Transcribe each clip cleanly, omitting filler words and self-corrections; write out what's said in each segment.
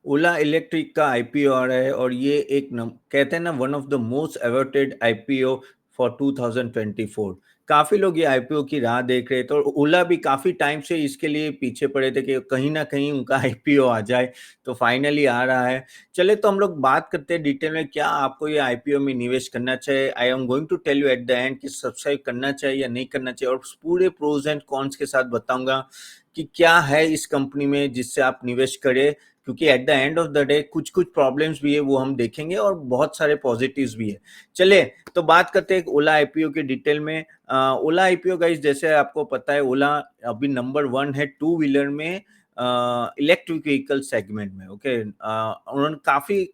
ओला electric का IPO आ रहा है और ये एक कहते हैं ना one of the most avoided IPO for 2024। काफी लोग ये आईपीओ की राह देख रहे थे और ओला भी काफी टाइम से इसके लिए पीछे पड़े थे कि कहीं ना कहीं उनका आईपीओ आ जाए। तो फाइनली आ रहा है। चले तो हम लोग बात करते हैं डिटेल में क्या आपको ये आईपीओ में निवेश करना चाहिए। I am going to tell you at the end कि सब्सक्राइब करना चाहिए या नहीं करना चाहिए और पूरे प्रोज एंड कॉन्स के साथ बताऊंगा कि क्या है इस कंपनी में जिससे आप निवेश करें, क्योंकि eight the end of the day कुछ कुछ प्रॉब्लम्स भी है वो हम देखेंगे और बहुत सारे पॉजिटिव्स भी है। चले तो बात करते हैं ओला आईपीओ के डिटेल में। ओला आईपीओ गाइस जैसे आपको पता है ओला अभी नंबर 1 है टू व्हीलर में इलेक्ट्रिक व्हीकल सेगमेंट में। ओके उन्होंने काफी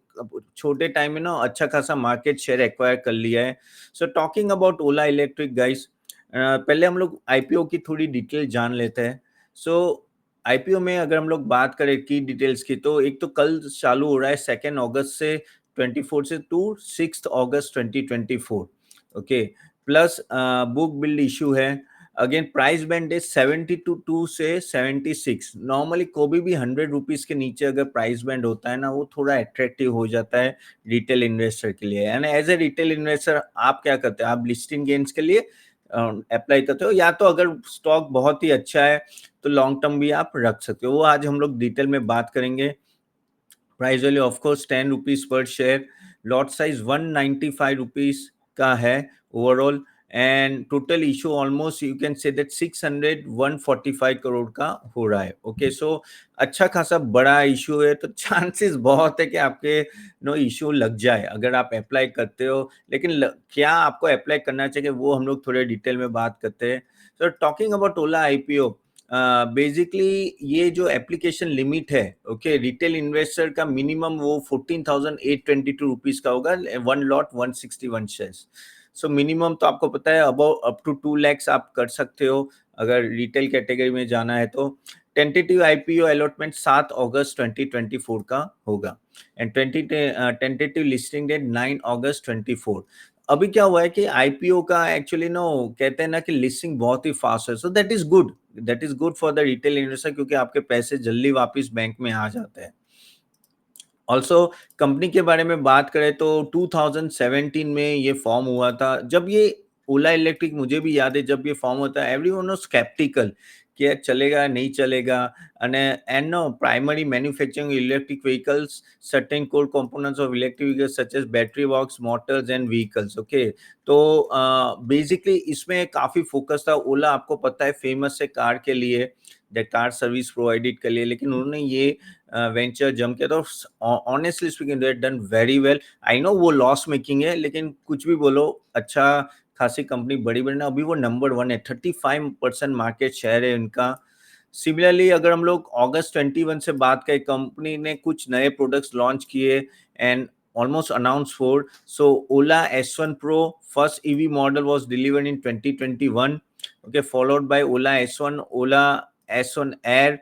छोटे टाइम में ना अच्छा खासा मार्केट शेयर एक्वायर कर लिया है। So talking about Ola electric guys, पहले हम लोग आईपीओ की थोड़ी डिटेल जान लेते हैं। सो आईपीओ में अगर हम लोग बात करें की डिटेल्स की तो एक तो कल चालू हो रहा है 2 अगस्त से 24 से टू 6 अगस्त 2024। Okay plus book build issue है। अगेन प्राइस बैंड है 72 से 76। नॉर्मली कोई भी 100 रुपीज के नीचे अगर प्राइस बैंड होता है ना वो थोड़ा अट्रैक्टिव हो जाता है रिटेल इन्वेस्टर के लिए। And as a retail investor आप क्या करते हैं, आप लिस्टिंग गेन्स के लिए अप्लाई करते हो या तो अगर स्टॉक बहुत ही अच्छा है तो लॉन्ग टर्म भी आप रख सकते हो। वो आज हम लोग डिटेल में बात करेंगे। Price value of course 10 rupees per share, lot size 195 rupees का है overall and total issue almost you can say that 145 crore का हो रहा है। ओके सो अच्छा खासा बड़ा इशू है तो चांसेस बहुत है कि आपके नो इशू लग जाए अगर आप अप्लाई करते हो। लेकिन क्या आपको अप्लाई करना चाहिए वो हम लोग थोड़े डिटेल में बात करते हैं। So talking about Ola IPO, basically ये जो एप्लीकेशन लिमिट है ओके रिटेल इन्वेस्टर का मिनिमम वो 14,822 रुपीज का होगा, one lot 161 shares. So minimum तो आपको पता है अबाउट अप टू 2 lakhs आप कर सकते हो अगर रिटेल कैटेगरी में जाना है तो। टेंटेटिव आईपीओ अलॉटमेंट 7 अगस्त 2024 का होगा एंड टेंटेटिव लिस्टिंग डेट 9 अगस्त 24। अभी क्या हुआ है कि आईपीओ का एक्चुअली नो कहते हैं ना कि लिस्टिंग बहुत ही फास्ट है। सो that is good, that is good for the retail investor क्योंकि आपके पैसे जल्दी वापस बैंक में आ जाते हैं। ऑल्सो कंपनी के बारे में बात करें तो 2017 में ये फॉर्म हुआ था। जब ये ओला इलेक्ट्रिक मुझे भी याद है जब ये फॉर्म होता है एवरीवन वाज स्केप्टिकल कि यार चलेगा नहीं चलेगा। And no primary manufacturing electric vehicles, certain core components of electric vehicles such as battery box, motors and vehicles. Okay तो बेसिकली इसमें काफी फोकस था। ओला आपको पता है फेमस है कार के लिए, द कार सर्विस प्रोवाइडेड के लिए, लेकिन उन्होंने ये वेंचर जम किया तो honestly speaking they done very well. I know वो लॉस मेकिंग है लेकिन कुछ भी बोलो अच्छा खासी कंपनी बड़ी बड़ी ना अभी वो नंबर 1 है, 35% मार्केट शेयर है उनका। सिमिलरली अगर हम लोग अगस्त 21 से बात करें कंपनी ने कुछ नए प्रोडक्ट्स लॉन्च किए and almost announced for. So Ola S1 Pro first EV model was delivered in 2021. Okay, followed by Ola S1, Ola S1 Air,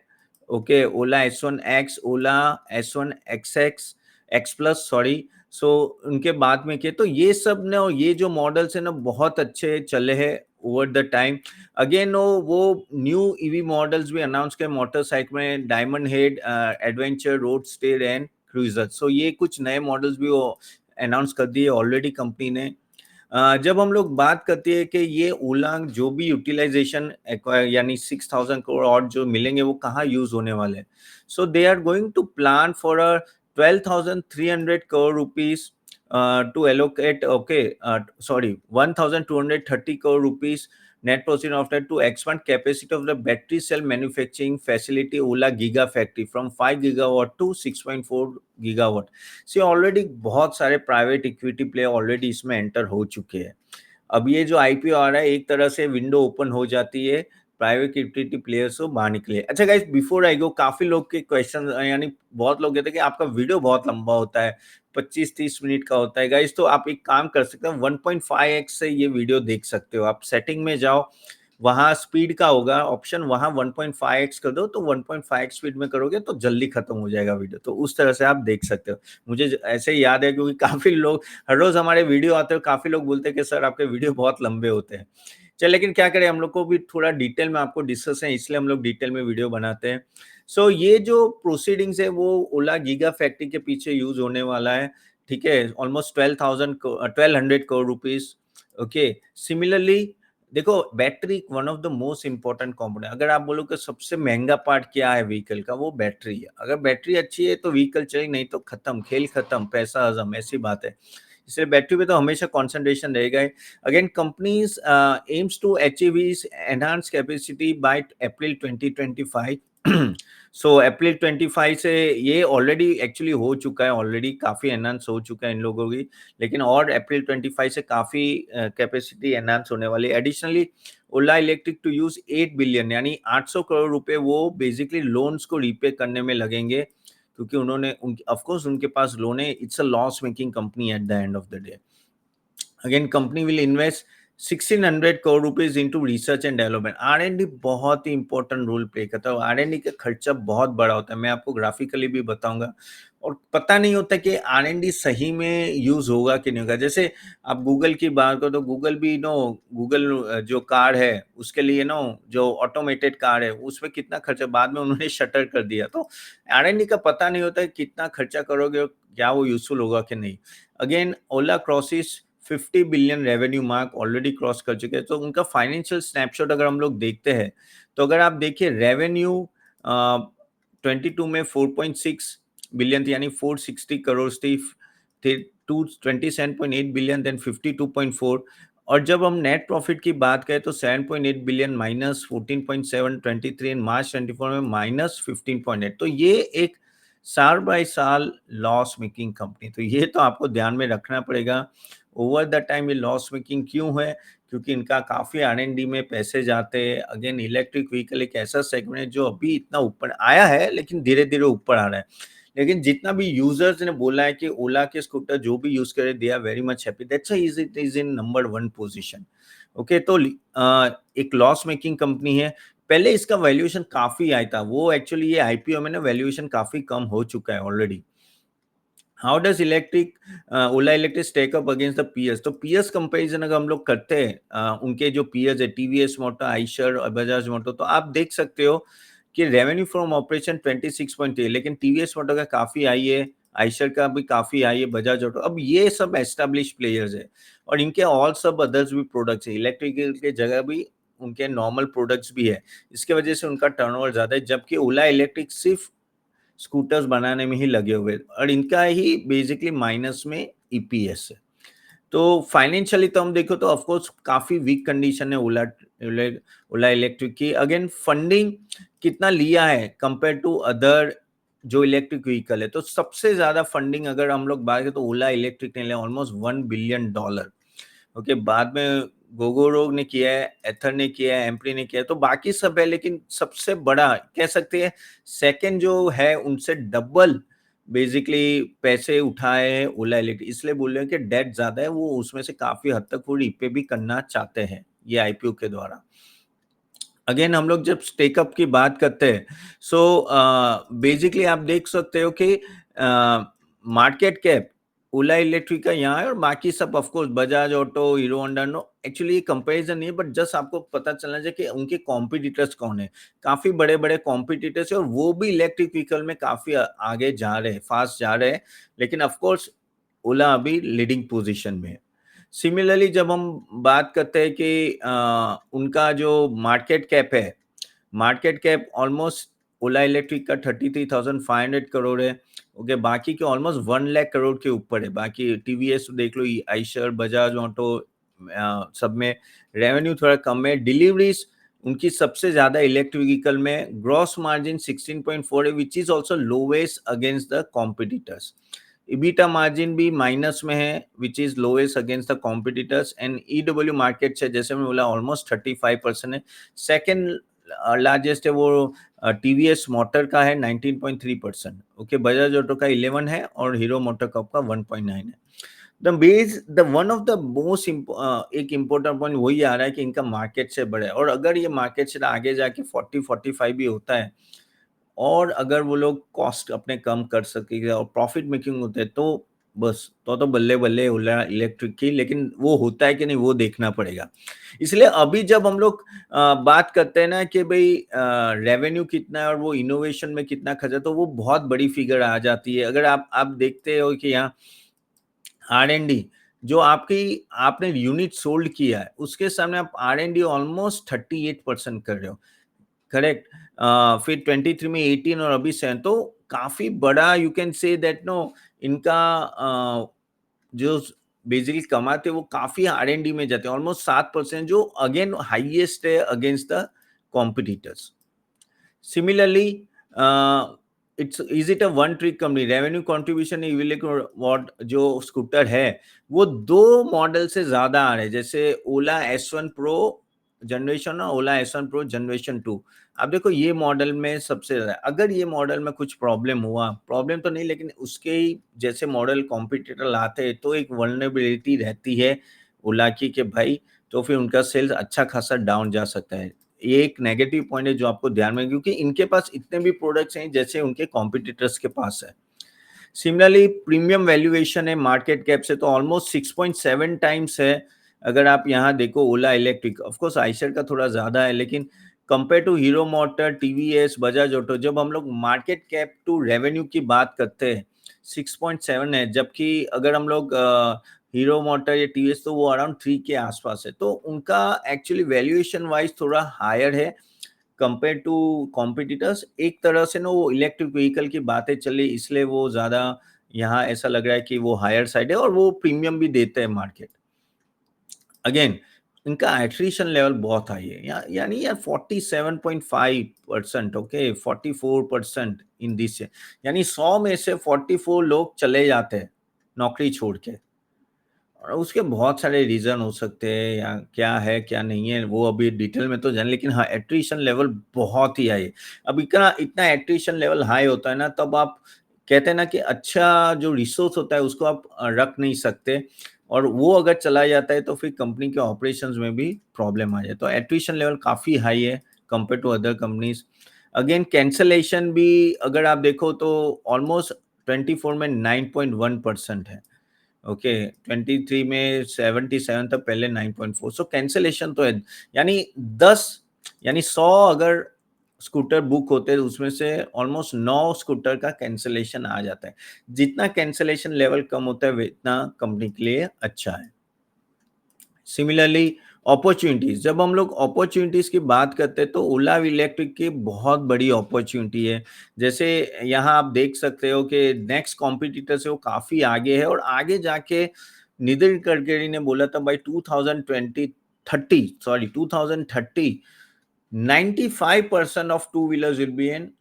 okay Ola S1X, Ola S1XX X plus sorry. So उनके बाद में किए तो ये सब ने ये जो मॉडल्स है ना बहुत अच्छे चले हैं ओवर द टाइम। अगेन वो न्यू ईवी मॉडल्स भी अनाउंस किए मोटरसाइकिल में, diamond head, adventure, roadster and cruiser. So ये कुछ नए मॉडल्स भी वो अनाउंस कर दिए ऑलरेडी कंपनी ने। जब हम लोग बात करते हैं कि ये ओला जो भी यूटिलाइजेशन यानी 6,000 करोड़ और जो मिलेंगे वो कहाँ यूज होने वाले हैं। So they are going to plan for a 12,300 crore rupees to allocate, okay, sorry, 1,230 crore rupees net proceed of that to expand capacity of the battery cell manufacturing facility Ola Gigafactory from 5 gigawatt to 6.4 gigawatt। See already बहुत सारे private equity player already इसमें enter हो चुके हैं। अब ये जो IPO आ रहा है एक तरह से विंडो ओपन हो जाती है प्राइवेट इक्विटी प्लेयर्स को बाहर निकले। अच्छा गाइस बिफोर आई गो, काफी लोग के क्वेश्चन यानी बहुत लोग कहते हैं कि आपका वीडियो बहुत लंबा होता है, 25-30 मिनट का होता है। गाइस तो आप एक काम कर सकते हैं 1.5x से ये वीडियो देख सकते हो। आप सेटिंग में जाओ, वहां स्पीड का होगा ऑप्शन, वहां 1.5x कर दो तो 1.5x स्पीड में करोगे तो जल्दी खत्म हो जाएगा वीडियो। तो उस तरह से आप देख सकते हो। मुझे ऐसे ही याद है क्योंकि काफी लोग हर रोज हमारे वीडियो आते हैं, काफी लोग बोलते हैं कि सर आपके वीडियो बहुत लंबे होते हैं। चल लेकिन क्या करें, हम लोग को भी थोड़ा डिटेल में आपको डिस्कस है, इसलिए हम लोग डिटेल में वीडियो बनाते हैं। सो ये जो प्रोसीडिंग्स है वो ओला गीगा फैक्ट्री के पीछे यूज होने वाला है, ठीक है, almost 1200 crore rupees. Okay, similarly देखो, battery one of the most important component. अगर आप बोलो कि सबसे महंगा पार्ट क्या है व्हीकल का, वो बैटरी है। अगर बैटरी अच्छी है तो व्हीकल चले, नहीं तो खत्म, खेल खत्म, पैसा हजम, ऐसी बात है। इसलिए बैटरी पे तो हमेशा कंसंट्रेशन रहेगा ही। Again companies aims to achieve is enhance capacity by April 2025। So April 25 से ये ऑलरेडी एक्चुअली हो चुका है, ऑलरेडी काफी एनहांस हो चुका है इन लोगों की, लेकिन और अप्रैल 25 से काफी कैपेसिटी एनहांस होने वाली है। Additionally Ola electric to use 8 billion यानी 800 करोड़ रुपए वो बेसिकली लोन्स को रीपे करने में लगेंगे, क्योंकि उन्होंने ऑफ कोर्स उनके पास लोन है। It's a loss making company at the end of the day. Again company will invest 1600 crore rupees into research and development. R and D बहुत ही इंपॉर्टेंट रोल प्ले करता है। आर&डी का खर्चा बहुत बड़ा होता है, मैं आपको ग्राफिकली भी बताऊंगा। और पता नहीं होता कि आर&डी सही में यूज होगा कि नहीं होगा। जैसे आप गूगल की बात करो तो गूगल भी गूगल जो कार है उसके लिए जो ऑटोमेटेड कार है उसमें कितना खर्चा, बाद में उन्होंने शटर कर दिया। तो आर&डी का पता नहीं होता है कितना खर्चा करोगे, क्या वो यूजफुल होगा कि नहीं। Again Ola crosses 50 billion revenue mark already cross कर चुके हैं। तो उनका फाइनेंशियल स्नैपशॉट अगर हम लोग देखते हैं, तो अगर आप देखिए रेवेन्यू 22 में 4.6 बिलियन थी, यानी 460 करोड़ थी, टू 27.8 बिलियन, देन 52.4। और जब हम नेट प्रॉफिट की बात करें तो 7.8 बिलियन माइनस 14.7, 23 इन मार्च 24 में माइनस 15.8। तो ये एक साल बाय साल लॉस मेकिंग कंपनी, तो ये तो आपको ध्यान में रखना पड़ेगा। ओवर द टाइम ये लॉस मेकिंग क्यों है, क्योंकि इनका काफी आर&डी में पैसे जाते हैं। अगेन इलेक्ट्रिक व्हीकल एक ऐसा सेगमेंट है जो अभी इतना ऊपर आया है, लेकिन धीरे धीरे ऊपर आ रहा है। लेकिन जितना भी यूजर्स ने बोला है कि ओला के स्कूटर जो भी यूज करे they are very much happy, that's why it is in number 1 position. Okay, तो एक लॉस मेकिंग कंपनी है। पहले इसका वैल्यूएशन काफी आया था, वो एक्चुअली ये आईपीओ में ना वैल्यूएशन काफी कम हो चुका है already. How does Ola Electric stack up against the peers? तो पीएस कंपैरिजन अगर हम लोग करते हैं, उनके जो पीएस है टीवीएस मोटर, आइशर और बजाज मोटर, तो आप देख सकते हो कि रेवेन्यू फ्रॉम ऑपरेशन 26.3, लेकिन टीवीएस मोटर का काफी हाई है, आइशर का भी काफी हाई है, बजाज ऑटो। अब ये सब एस्टेब्लिश प्लेयर्स है और इनके ऑल सब अदर्स भी प्रोडक्ट्स है, इलेक्ट्रिकल के जगह भी उनके नॉर्मल प्रोडक्ट्स भी है। इसके वजह से उनका टर्नओवर ज्यादा है, जबकि ओला इलेक्ट्रिक सिर्फ स्कूटर्स बनाने में ही लगे हुए और इनका ही बेसिकली माइनस में ईपीएस है। तो फाइनेंशियली तो हम देखो तो ऑफ कोर्स काफी वीक कंडीशन है ओला इलेक्ट्रिक की। अगेन फंडिंग कितना लिया है कंपेयर टू अदर जो इलेक्ट्रिक व्हीकल है, तो सबसे ज्यादा फंडिंग अगर हम लोग बात करें तो ओला इलेक्ट्रिक ने लिया ऑलमोस्ट $1 बिलियन। ओके, बाद में गोगोरो ने किया है, एथर ने किया है, एम्प्री ने किया है, तो बाकी सब है, लेकिन सबसे बड़ा कह सकते हैं सेकंड जो है उनसे डबल बेसिकली पैसे उठाए हैं ओला इलेक्ट्रिक। इसलिए बोल रहे हैं कि डेट ज्यादा है, वो उसमें से काफी हद तक वो रीपे भी करना चाहते हैं ये आईपीओ के द्वारा। अगेन हम लोग जब स्टेकअप की बात करते हैं, सो बेसिकली आप देख सकते हो कि मार्केट कैप ओला इलेक्ट्रिक का यहाँ है और बाकी सब of course Bajaj Auto, Hero Honda, no actually comparison नहीं है, बट जस्ट आपको पता चलना चाहिए कि उनके कॉम्पिटिटर्स कौन है। काफी बड़े बड़े कॉम्पिटिटर्स है और वो भी इलेक्ट्रिक व्हीकल में काफी आगे जा रहे हैं, फास्ट जा रहे हैं, लेकिन ऑफ कोर्स ओला अभी लीडिंग पोजीशन में है। सिमिलरली जब हम बात करते हैं कि उनका जो मार्केट कैप है, मार्केट कैप ऑलमोस्ट ओला इलेक्ट्रिक का 33,500 करोड़ है। ओके, बाकी के ऑलमोस्ट 1 लाख करोड़ के ऊपर है। बाकी टीवीएस देख लो, आइशर, बजाज ऑटो, सब में रेवेन्यू थोड़ा कम है। डिलीवरीज उनकी सबसे ज्यादा इलेक्ट्रिक व्हीकल में, ग्रॉस मार्जिन 16.4 है, which is also lowest against the competitors. EBITDA margin भी माइनस में है, which is lowest against the competitors. And ईडब्ल्यू मार्केट से जैसे मैं बोला ऑलमोस्ट 35% है। सेकेंड लार्जेस्ट है वो टीवीएस मोटर का है 19.3%। ओके, बजाज ऑटो का 11 है और हीरो मोटर कप का 1.9 है। The one of the most एक इम्पोर्टेंट पॉइंट वही आ रहा है कि इनका मार्केट शेयर बढ़ा है, और अगर ये मार्केट शेयर आगे जाके 40-45 भी होता है और अगर वो लोग कॉस्ट अपने कम कर सकेंगे और प्रॉफिट मेकिंग होते हैं, तो बस तो बल्ले-बल्ले ओला इलेक्ट्रिक की, लेकिन वो होता है कि नहीं वो देखना पड़ेगा। इसलिए अभी जब हम लोग बात करते हैं ना कि भई रेवेन्यू कितना है और वो इनोवेशन में कितना खर्चा, तो वो बहुत बड़ी फिगर आ जाती है। अगर आप देखते हो कि यहाँ आर-एन-डी जो आपकी आपने यूनिट सोल्ड किया है, उसके सामने आप आर-एन-डी ऑलमोस्ट 38% कर रहे हो। करेक्ट। फिर 23 में 18 और अभी 7, तो काफ़ी बड़ा you can say that no इनका जो बेसिकली कमाते हैं वो काफ़ी आर-एन-डी में जाते हैं, ऑलमोस्ट 7% जो अगेन हाईएस्ट है against the competitors. Similarly, is it a one trick company? Revenue contribution equivalent what जो स्कूटर है, वो 2 मॉडल से ज़्यादा आ रहे हैं। जैसे ओला S1 प्रो जनरेशन और ओला S1 प्रो जनरेशन 2। अब देखो ये मॉडल में सबसे ज़्यादा अगर ये मॉडल में कुछ प्रॉब्लम हुआ, प्रॉब्लम तो नहीं लेकिन उसके ही जैसे मॉडल कॉम्पिटिटर लाते हैं, तो एक वल्नरेबिलिटी रहती है ओला की कि भाई तो फिर उनका सेल्स अच्छा खासा डाउन जा सकता है। ये एक नेगेटिव पॉइंट है जो आपको ध्यान में क्योंकि इनके पास इतने भी प्रोडक्ट्स हैं जैसे उनके कॉम्पिटिटर्स के पास है। सिमिलरली प्रीमियम वैल्यूएशन है मार्केट कैप से तो ऑलमोस्ट 6.7 टाइम्स है। अगर आप यहाँ देखो ओला इलेक्ट्रिक ऑफ कोर्स आइशर का थोड़ा ज़्यादा है लेकिन कंपेयर टू हीरो मोटर, टीवीएस, बजाज ऑटो जब हम लोग मार्केट कैप टू रेवेन्यू की बात करते हैं 6.7 है जबकि अगर हम लोग हीरो मोटर या टीवीएस तो वो अराउंड 3 के आसपास है। तो उनका एक्चुअली वैल्यूएशन वाइज़ थोड़ा हायर है कंपेयर टू कॉम्पिटिटर्स। एक तरह से ना वो इलेक्ट्रिक व्हीकल की बातें चली इसलिए वो ज़्यादा यहाँ ऐसा लग रहा है कि वो हायर साइड है और वो प्रीमियम भी देते हैं मार्केट। अगेन इनका एट्रिशन लेवल बहुत हाई है यानी यार 47.5% ओके 44% इन दिस यानी 100 में से 44 लोग चले जाते हैं नौकरी छोड़ के। और उसके बहुत सारे रीज़न हो सकते हैं या क्या नहीं है, वो अभी डिटेल में तो जाने लेकिन हाँ, एट्रिशन लेवल बहुत ही हाई है। अब इतना इतना एट्रिशन लेवल हाई होता है ना, तब आप कहते हैं ना कि अच्छा जो रिसोर्स होता है, उसको आप रख नहीं सकते और वो अगर चला जाता है, तो फिर कंपनी के ऑपरेशंस में भी प्रॉब्लम आ जाए। तो एट्रिशन लेवल काफ़ी हाई है compare to other companies. Again cancellation भी अगर आप देखो तो ऑलमोस्ट 24 में 9.1% है। ओके 23 में 77 था पहले 9.4 सो कैंसलेशन तो है यानी 10 यानी 100 अगर स्कूटर बुक होते हैं उसमें से ऑलमोस्ट 9 स्कूटर का कैंसलेशन आ जाता है। जितना कैंसलेशन लेवल कम होता है इतना कंपनी के लिए अच्छा है। सिमिलरली अपॉर्चुनिटीज जब हम लोग अपॉर्चुनिटीज की बात करते हैं तो ओला इलेक्ट्रिक की बहुत बड़ी अपॉर्चुनिटी है। जैसे यहाँ आप देख सकते हो कि नेक्स्ट कॉम्पिटिटर से वो काफी आगे है और आगे जाके नितिन गडकरी ने बोला था भाई 2030 95% of two wheelers will be in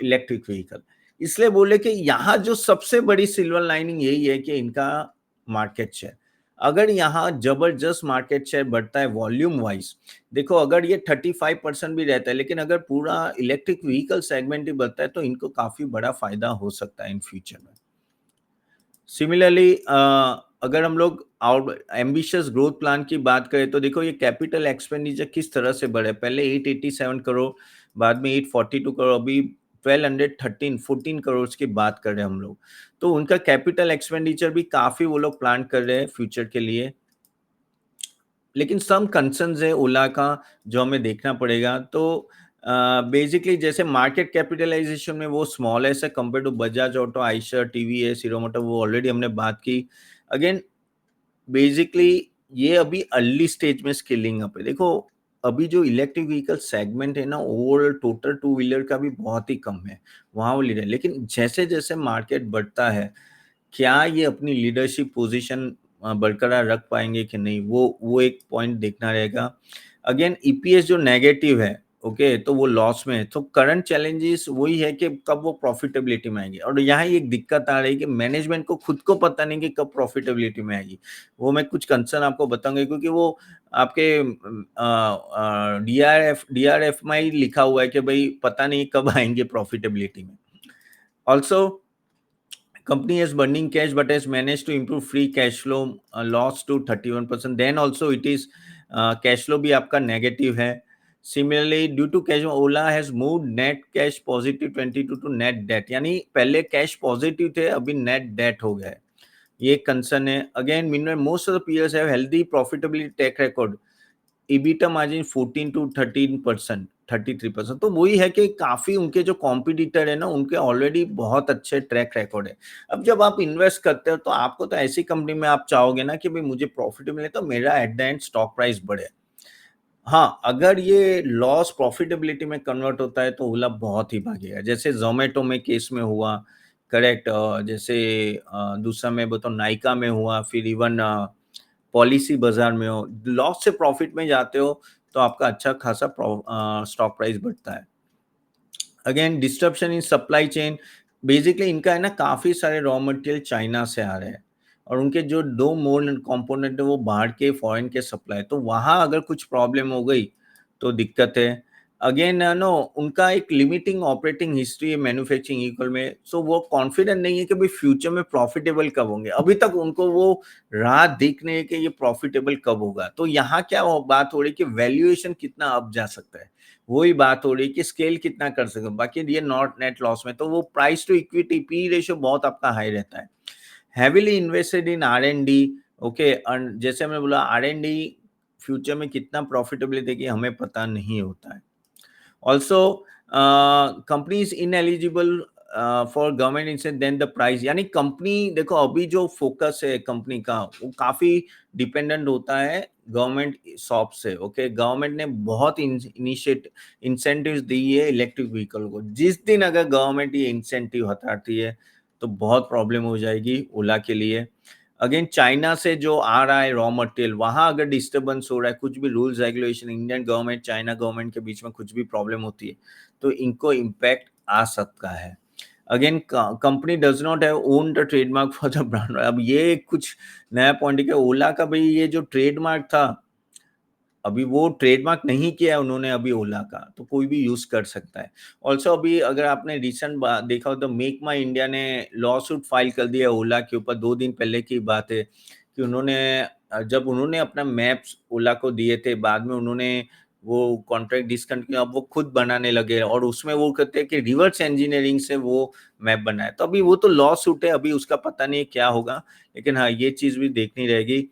electric vehicle. इसलिए बोले कि यहाँ जो सबसे बड़ी सिल्वर लाइनिंग यही है कि इनका मार्केट शेयर अगर यहाँ जबरदस्त मार्केट शेयर बढ़ता है वॉल्यूम वाइज देखो अगर ये 35% भी रहता है लेकिन अगर पूरा इलेक्ट्रिक व्हीकल सेगमेंट ही बढ़ता है तो इनको काफी बड़ा फायदा हो सकता है इन फ्यूचर में। सिमिलरली अगर हम लोग एम्बिशियस ग्रोथ प्लान की बात करें तो देखो ये कैपिटल एक्सपेंडिचर किस तरह से बढ़े पहले 887 करोड़ बाद में 842 करोड़ अभी 1213 14 करोड़ की बात कर रहे हैं हम लोग। तो उनका कैपिटल एक्सपेंडिचर भी काफी वो लोग प्लान कर रहे हैं फ्यूचर के लिए। लेकिन सम कंसर्न्स है ओला का जो हमें देखना पड़ेगा। तो बेसिकली जैसे मार्केट कैपिटलाइजेशन में वो स्मॉल है कंपेयर टू बजाज ऑटो, आइशर, टीवीएस, हीरो मोटर वो ऑलरेडी हमने बात की। अगेन बेसिकली ये अभी अर्ली स्टेज में स्केलिंग अप है। देखो अभी जो इलेक्ट्रिक व्हीकल सेगमेंट है ना ओवरऑल टोटल टू व्हीलर का भी बहुत ही कम है, वहाँ वो लीडर है। लेकिन जैसे-जैसे मार्केट बढ़ता है क्या ये अपनी लीडरशिप पोजीशन बरकरार रख पाएँगे कि नहीं, वो एक पॉइंट देखना रहेगा। अगेन ईपीएस जो नेगेटिव है, ओके, तो वो लॉस में है। तो करंट चैलेंजेस वही है कि कब वो प्रॉफिटेबिलिटी में आएँगे और यहाँ एक दिक्कत आ रही है कि मैनेजमेंट को खुद को पता नहीं कि कब प्रॉफिटेबिलिटी में आएगी। वो मैं कुछ कंसर्न आपको बताऊँगा क्योंकि वो आपके डीआरएफ में ही लिखा हुआ है कि भई पता नहीं कब आएँगे प्रॉफिटेबिलिटी में। Also company is burning cash but has managed to improve free cash flow loss to 31%, then also it is cash flow भी आपका negative है। Similarly due to cash Ola has moved net cash positive 22 to net debt यानी पहले cash positive थे अभी net debt हो गया है। ये कंसर्न है। Again meanwhile most of the peers have healthy profitability track record, EBITDA margin 14 to 13%, 33%। तो वही है कि काफी उनके जो कॉम्पिटिटर है ना, उनके ऑलरेडी बहुत अच्छे ट्रैक रिकॉर्ड है। अब जब आप इन्वेस्ट करते हो तो आपको तो ऐसी कंपनी में आप चाहोगे ना कि भाई मुझे प्रॉफिट मिले तो मेरा eight the and stock price बढ़े। हाँ, अगर ये लॉस प्रॉफिटेबिलिटी में कन्वर्ट होता है तो ओला बहुत ही भागेगा, जैसे ज़ोमैटो में केस में हुआ, करेक्ट। जैसे दूसरा मैं बताऊँ नायका में हुआ, फिर इवन पॉलिसी बाज़ार में हो, लॉस से प्रॉफिट में जाते हो तो आपका अच्छा खासा स्टॉक प्राइस बढ़ता है। Again disruption in supply chain, basically इनका है ना काफ़ी सारे रॉ मटेरियल चाइना से आ रहे हैं और उनके जो 2 मोल कंपोनेंट है वो बाहर के फॉरेन के सप्लाई, तो वहाँ अगर कुछ प्रॉब्लम हो गई तो दिक्कत है। अगेन नो उनका एक लिमिटिंग ऑपरेटिंग हिस्ट्री है मैन्युफैक्चरिंग इक्वल में, सो वो कॉन्फिडेंट नहीं है कि भाई फ्यूचर में प्रॉफिटेबल कब होंगे। अभी तक उनको वो राह दिख नहीं है कि ये प्रॉफिटेबल कब होगा। तो यहाँ क्या बात हो रही है कि वैल्यूएशन कितना अप जा सकता है, वही बात हो रही है कि स्केल कितना कर सके। बाकी ये नॉट नेट लॉस में तो वो price to equity P ratio बहुत आपका हाई रहता है। Heavily invested in R&D, okay. जैसे हमने बोला R&D फ्यूचर में कितना प्रॉफिटेबल देगी हमें पता नहीं होता है। Also company is ineligible for government incentive then the price, यानी कंपनी देखो अभी जो फोकस है कंपनी का वो काफी डिपेंडेंट होता है गवर्नमेंट शॉप से। ओके, गवर्नमेंट ने बहुत इनिशिएट इंसेंटिव्स दी है इलेक्ट्रिक व्हीकल को। जिस दिन अगर गवर्नमेंट ये इंसेंटिव हटाती है तो बहुत प्रॉब्लम हो जाएगी ओला के लिए। अगेन चाइना से जो आ रहा है रॉ मटेरियल, वहां अगर डिस्टर्बेंस हो रहा है, कुछ भी rules regulation, Indian government China government के बीच में कुछ भी प्रॉब्लम होती है तो इनको इम्पैक्ट आ सकता है। Again company does not have own the trademark for the brand. अब ये कुछ नया पॉइंट है कि ओला का भाई ये जो ट्रेडमार्क था अभी वो ट्रेडमार्क नहीं किया है उन्होंने अभी ओला का, तो कोई भी यूज कर सकता है। ऑल्सो अभी अगर आपने रिसेंट देखा हो तो मेक माई इंडिया ने लॉ सूट फाइल कर दिया ओला के ऊपर। 2 दिन पहले की बात है कि उन्होंने जब उन्होंने अपना मैप्स ओला को दिए थे, बाद में उन्होंने वो कॉन्ट्रैक्ट डिसकंटिन्यू, अब वो खुद बनाने लगे और उसमें वो कहते हैं कि रिवर्स इंजीनियरिंग से वो मैप बनाए। तो अभी वो तो लॉ सूट है, अभी उसका पता नहीं क्या होगा, लेकिन हाँ ये चीज भी देखनी रहेगी।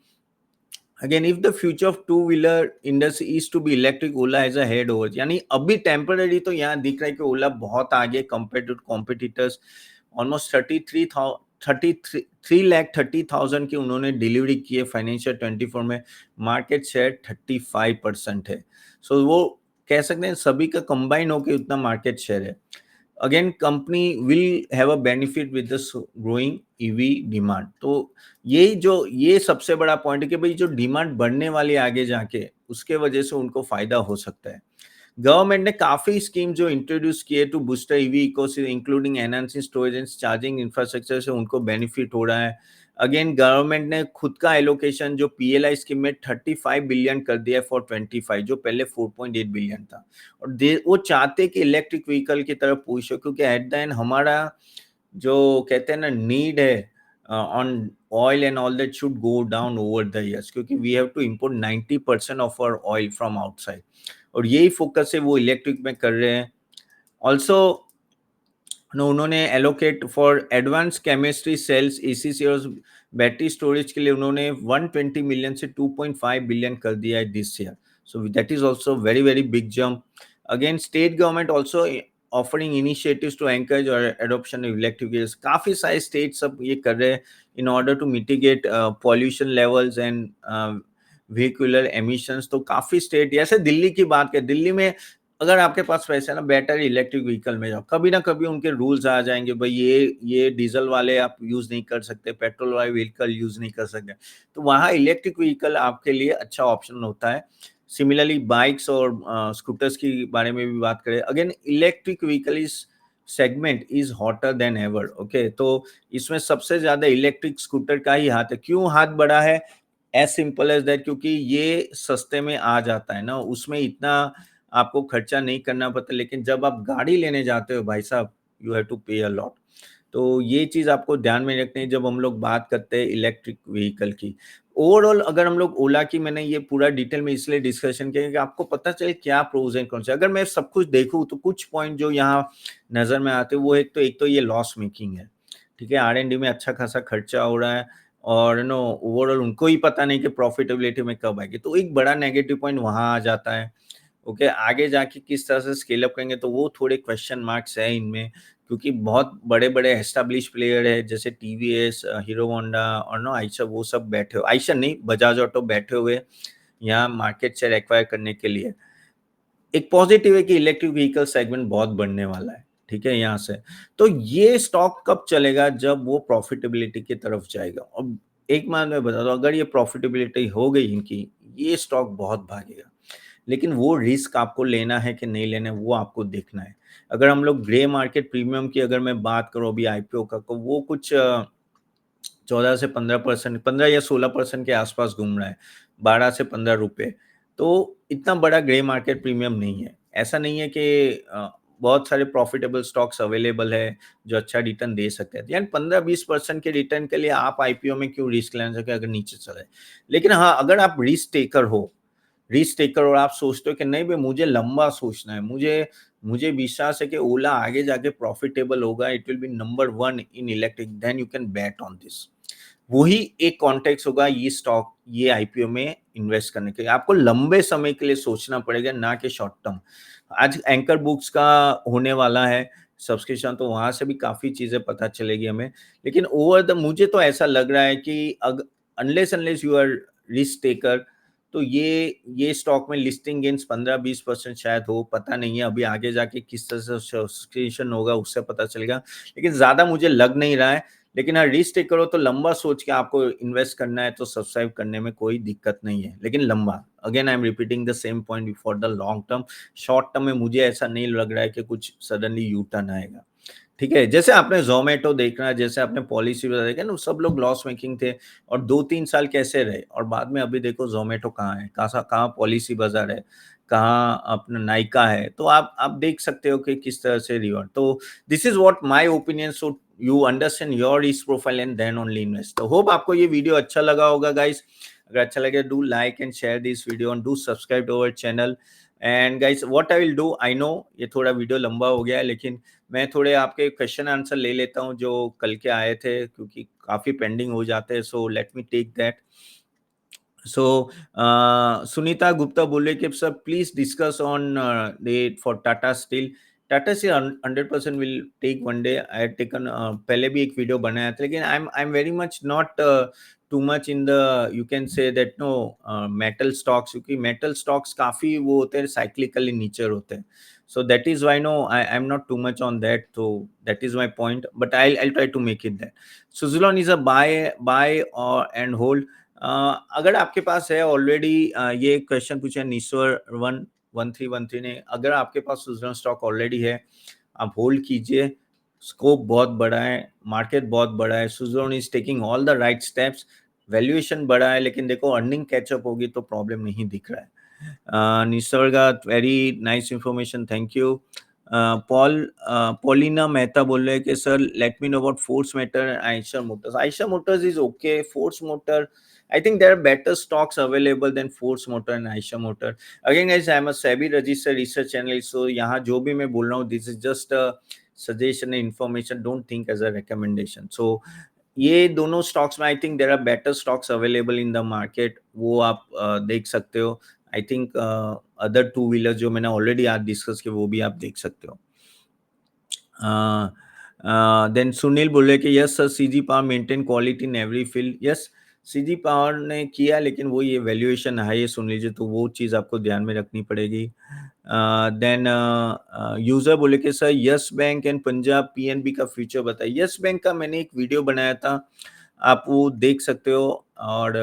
Again if the future of two wheeler industry is to be electric, Ola has a head over, यानी अभी टेम्पररी तो यहाँ दिख रहा है कि ओला बहुत आगे कंपेयर टू कॉम्पिटिटर्स। ऑलमोस्ट 33,30,000 की उन्होंने डिलीवरी की है फाइनेंशियल 24 में। मार्केट शेयर 35% है। सो वो कह सकते हैं सभी का कंबाइन होकर उतना मार्केट शेयर है। Again company will have a benefit with the growing EV demand. तो ये सबसे बड़ा पॉइंट है कि भाई जो डिमांड बढ़ने वाली है आगे जाके, उसके वजह से उनको फायदा हो सकता है। गवर्नमेंट ने काफी स्कीम जो इंट्रोड्यूस किए to booster EV ecosystem including enhancing storage and charging infrastructure, से उनको बेनिफिट हो रहा है। अगेन गवर्नमेंट ने खुद का एलोकेशन जो PLI स्कीम में 35 बिलियन कर दिया है फॉर 25, जो पहले 4.8 बिलियन था। और वो चाहते कि इलेक्ट्रिक व्हीकल की तरफ पुश हो, क्योंकि एट द एंड हमारा जो कहते हैं ना नीड है on oil and all that should go down over the years, क्योंकि we have to import 90% of our oil from outside, और यही फोकस है वो इलेक्ट्रिक में कर रहे हैं। ऑल्सो उन्होंने allocate for advance chemistry cells ECC और बैटरी स्टोरेज के लिए उन्होंने 120 मिलियन से 2.5 बिलियन कर दिया है this year. So that is also very very big jump. Again state government also offering initiatives to encourage और एडॉप्शन ऑफ इलेक्ट्रिक व्हीकल्स। काफी सारे स्टेट सब ये कर रहे हैं in order to mitigate pollution levels and vehicular emissions. तो काफी स्टेट, जैसे दिल्ली की बात करें, दिल्ली में अगर आपके पास पैसा है ना, बेटर इलेक्ट्रिक व्हीकल में जाओ। कभी ना कभी उनके रूल्स आ जाएंगे, भाई ये डीजल वाले आप यूज नहीं कर सकते, पेट्रोल वाले व्हीकल यूज नहीं कर सकते, तो वहाँ इलेक्ट्रिक व्हीकल आपके लिए अच्छा ऑप्शन होता है। सिमिलरली बाइक्स और स्कूटर्स की बारे में भी बात करें, again electric vehicle is segment is hotter then ever. Okay, तो इसमें सबसे ज्यादा इलेक्ट्रिक स्कूटर का ही हाथ है। क्यों हाथ बढ़ा है? एज सिंपल एज दैट, क्योंकि ये सस्ते में आ जाता है ना, उसमें इतना आपको खर्चा नहीं करना पड़ता। लेकिन जब आप गाड़ी लेने जाते हो भाई साहब, यू हैव टू पे अ लॉट। तो ये चीज आपको ध्यान में रखनी है जब हम लोग बात करते हैं इलेक्ट्रिक व्हीकल की। ओवरऑल अगर हम लोग ओला की, मैंने ये पूरा डिटेल में इसलिए डिस्कशन किया कि आपको पता चले क्या प्रोज एंड कॉन्स। अगर मैं सब कुछ देखूं तो कुछ पॉइंट जो यहाँ नजर में आते हैं वो एक तो ये लॉस मेकिंग है। ठीक है, R&D में अच्छा खासा खर्चा हो रहा है। और नो ओवरऑल उनको ही पता नहीं कि प्रॉफिटेबिलिटी में कब आएगी, तो एक बड़ा नेगेटिव पॉइंट वहाँ आ जाता है। ओके, आगे जाके किस तरह से स्केल अप करेंगे तो वो थोड़े क्वेश्चन मार्क्स है इनमें, क्योंकि बहुत बड़े-बड़े एस्टेब्लिश प्लेयर है जैसे टीवीएस, हीरो होंडा और नो आइशर, वो सब बैठे हुए, आइशर नहीं, बजाज ऑटो बैठे हुए यहाँ मार्केट शेयर एक्वायर करने के लिए। एक पॉजिटिव है कि इलेक्ट्रिक व्हीकल सेगमेंट बहुत बढ़ने वाला है, ठीक है, यहाँ से। तो ये स्टॉक कब चलेगा? जब वो प्रॉफिटेबिलिटी की तरफ जाएगा। अब एक बात मैं बता दूँ, अगर ये प्रॉफिटेबिलिटी हो गई इनकी, ये स्टॉक बहुत भागेगा। लेकिन वो रिस्क आपको लेना है कि नहीं लेना है, वो आपको देखना है। अगर हम लोग ग्रे मार्केट प्रीमियम की अगर मैं बात करूँ अभी आईपीओ का, तो वो कुछ 14 से 15%, 15 या 16% के आसपास घूम रहा है, 12 से ₹15। तो इतना बड़ा ग्रे मार्केट प्रीमियम नहीं है। ऐसा नहीं है कि बहुत सारे प्रॉफिटेबल स्टॉक्स अवेलेबल है, जो अच्छा रिटर्न दे सकते हैं। यानी 15-20% के रिटर्न के लिए आप आईपीओ में क्यों रिस्क लेना चाहिए अगर नीचे चले? लेकिन हाँ, अगर आप रिस्क टेकर और आप सोचते हो कि नहीं भई मुझे लंबा सोचना है, मुझे मुझे विश्वास है कि ओला आगे जाके प्रॉफिटेबल होगा, it will be number 1 in electric, then you can bet on this. वही एक कॉन्टेक्स्ट होगा ये स्टॉक, ये आईपीओ में इन्वेस्ट करने के लिए। आपको लंबे समय के लिए सोचना पड़ेगा, ना कि शॉर्ट टर्म। आज एंकर बुक्स का होने वाला है सब्सक्रिप्शन, तो वहाँ से भी काफ़ी चीज़ें पता चलेगी हमें। लेकिन ओवर द मुझे तो ऐसा लग रहा है कि unless you are risk taker, तो ये स्टॉक में लिस्टिंग गेन्स 15-20% शायद हो, पता नहीं है। अभी आगे जाके किस तरह से सब्सक्रिप्शन होगा उससे पता चलेगा। लेकिन ज़्यादा मुझे लग नहीं रहा है। लेकिन हाँ, रिस्क टेक करो तो लंबा सोच के आपको इन्वेस्ट करना है, तो सब्सक्राइब करने में कोई दिक्कत नहीं है, लेकिन लंबा। Again I am repeating the same point for the long term. Short term में मुझे ऐसा नहीं लग रहा है कि कुछ सडनली यू टर्न आएगा। ठीक है? जैसे आपने ज़ोमैटो देखना, जैसे आपने पॉलिसी वगैरह देखा ना, सब लोग लॉस मेकिंग थे और 2-3 साल कैसे रहे, और बाद में अभी देखो ज़ोमैटो कहाँ है, कहाँ पॉलिसी बाज़ार है, कहाँ अपना नायका है। तो आप देख सकते हो कि किस तरह से रिवॉर्ड, तो this is what my opinion, so you understand your risk profile and then only invest. तो होप आपको ये वीडियो अच्छा लगा होगा गाइस। अगर अच्छा लगे, do like and share this video and do subscribe to our channel. And guys, what I will do, I know ये थोड़ा वीडियो लंबा हो गया है, लेकिन मैं थोड़े आपके क्वेश्चन आंसर ले लेता हूँ जो कल के आए थे, क्योंकि काफ़ी पेंडिंग हो जाते हैं, so let me take that. So Sunita Gupta बोले कि sir please discuss on date for Tata Steel. Tata Steel 100% will take one day. I had taken, पहले भी एक वीडियो बनाया था, लेकिन I am very much not too much in the, you can say that no, metal stocks, क्योंकि metal stocks काफी वो होते हैं, साइक्लिकल इन नेचर होते हैं। So that is why no, I'm not too much on that. So that is my point. But I'll try to make it that. Suzlon is a buy or and hold. अगर आपके पास है already, ये question पूछा नीश्वर 11313 ने, अगर आपके पास Suzlon stock already है, आप होल्ड कीजिए। स्कोप बहुत बड़ा है, मार्केट बहुत बड़ा है, Suzlon is taking all the right steps. Valuation बड़ा है, लेकिन देखो अर्निंग कैचअप होगी तो प्रॉब्लम नहीं दिख रहा है। Nisarga, very nice information, thank you. Paulina Mehta बोल रहे हैं कि sir let me know about Force Motor, Eicher Motors. Eicher Motors is okay, Force Motor I think there are better stocks available than Force Motor and Eicher Motor. Again, guys, I am a SEBI registered research analyst, so यहाँ जो भी मैं बोल रहा हूँ, this is just a suggestion and information. Don't think as a recommendation. So ये दोनों stocks में I think there are better stocks available in the market, वो आप देख सकते हो। I think other two wheeler जो मैंने ऑलरेडी आज डिस्कस किए, वो भी आप देख सकते हो। देन सुनील बोले कि yes sir, CG power maintain quality in every field. Yes, CG power ने किया, लेकिन वो ये वैल्यूएशन हाई है सुन लीजिए, तो वो चीज़ आपको ध्यान में रखनी पड़ेगी। देन यूजर बोले कि sir yes bank and Punjab PNB का फ्यूचर बताइए। यस बैंक का मैंने एक वीडियो बनाया था, आप वो देख सकते हो, और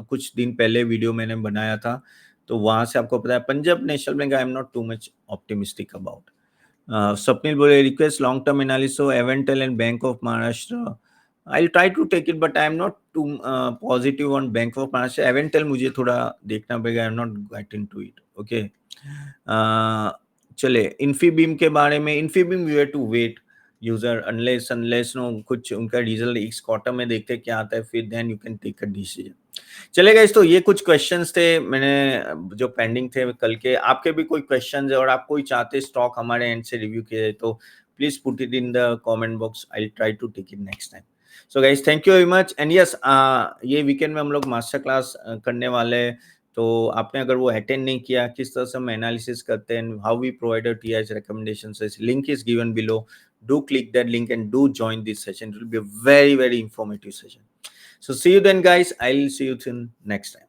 कुछ दिन पहले वीडियो मैंने बनाया था, तो वहां से आपको पता है। Punjab national bank I am not too much optimistic about. Swapnil Bole, request long-term analysis of Aventel and Bank of Maharashtra. I'll try to take it, but I'm not too positive on Bank of Maharashtra. Aventel मुझे थोड़ा देखना पड़ेगा. I'm not getting to it. Okay. चले Infibim के बारे में. Infibim we have to wait. User unless no कुछ उनका रिजल्ट इस क्वार्टर में देखते क्या आता है, फिर then you can take a decision. चलेगा इस, तो ये कुछ क्वेश्चंस थे मैंने जो पेंडिंग थे कल के। आपके भी कोई क्वेश्चंस है और आप कोई चाहते स्टॉक हमारे एंड से रिव्यू किए, तो please put it in the comment box, I will try to take it next time. So guys thank you very much and yes ये वीकेंड में हम लोग मास्टर क्लास करने वाले हैं, तो आपने अगर वो अटेंड नहीं किया, किस तरह से हम एनालिसिस करते हैं, how we provide these recommendations, link is given below. Do click that link and do join this session. It will be a very, very informative session. So see you then, guys. I'll see you soon next time.